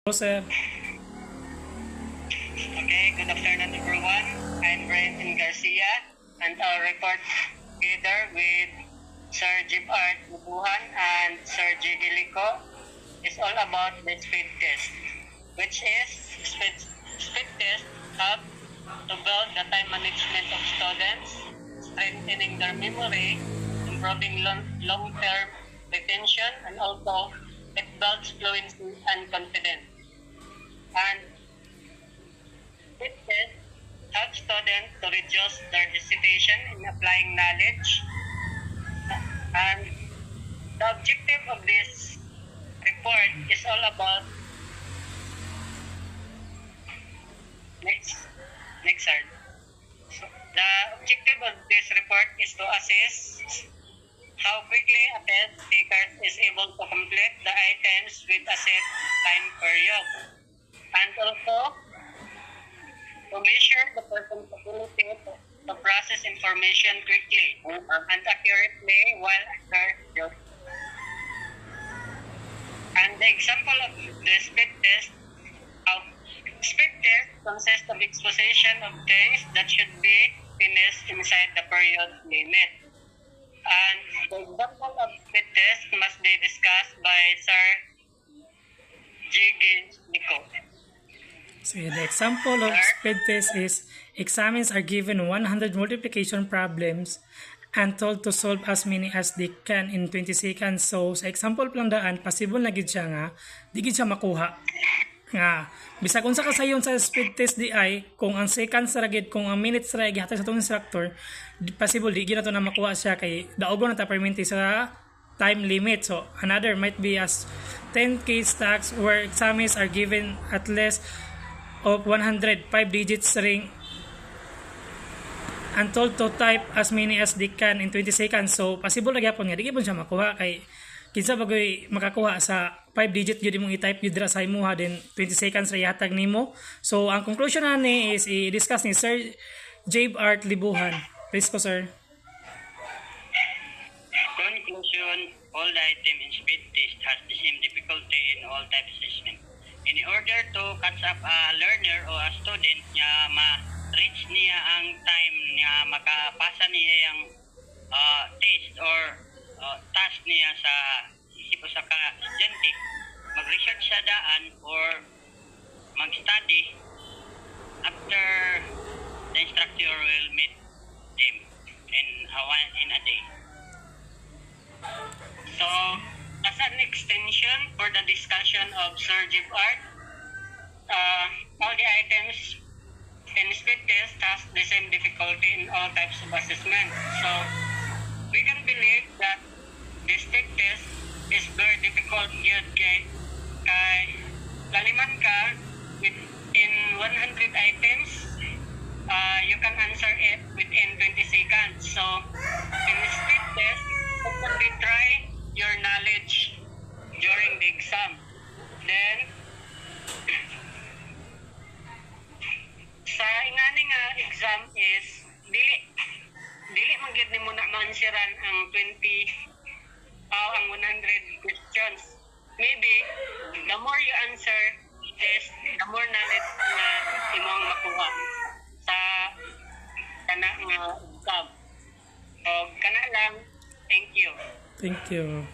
Joseph. Okay, good afternoon everyone. I'm Brenton Garcia and I'll report together with Sir Jib Art Bubuhan and Sir G. Dilico is all about the speed test, which is speed test help to build the time management of students, strengthening their memory, improving long-term retention, and also it builds fluency and confidence. And it helps students to reduce their hesitation in applying knowledge. And the objective of this report is all about next sir. So the objective of this report is to assess how quickly a test taker is able to complete the items with a set time period. And also, to measure the person's ability to process information quickly and accurately while under duress. And the example of the speed test consists of exposition of things that should be finished inside the period limit. And the example of speed test must be discussed by Sir G. Dilico. So the example of speed test is examiners are given 100 multiplication problems and told to solve as many as they can in 20 seconds. So sa example lang daan, possible na gid siya nga di gid siya makuha. Nga bisag unsa ka sayon sa speed test di ay kung ang seconds ra gid, kung ang minutes ra gihatag sa tong instructor, possible di gid nato na makuha siya kay daogon na ta perminti sa time limit. So another might be as 10 case stacks where examiners are given at least of 105 digits ring and told to type as many as they can in 20 seconds. So possible na gyapon nga di gyapon siya makuha kay kinsa bagoy makakuha sa 5 digit gyud imong i-type gyud ra sa imuha then 20 seconds ra ihatag nimo. So ang conclusion ani is i-discuss ni Sir Jib Art Libuhan. Please po sir. Conclusion: all the item in speed test has the same difficulty in all type assessment. In order to catch up a learner o a student nga ma-reach niya ang time nga makapasa niya yung test or task niya sa isip o sa ka-estudyante, mag-research sa daan or mag-study after the instructor will meet them in a day. So, as an extension for the discussion of Sir Jib Art, all the items in speed test has the same difficulty in all types of assessment. So, we can believe that the speed test is very difficult yet kay laliman ka in 100 items, you can answer it within 20 seconds. So, in the speed test, you can try your knowledge during the exam. Then, sa ingani nga exam is dili man gyud nimo na mansiran ang 100 questions. Maybe the more you answer is the more knowledge na imong makuha sa kana nga exam. So kana lang. Thank you. Thank you.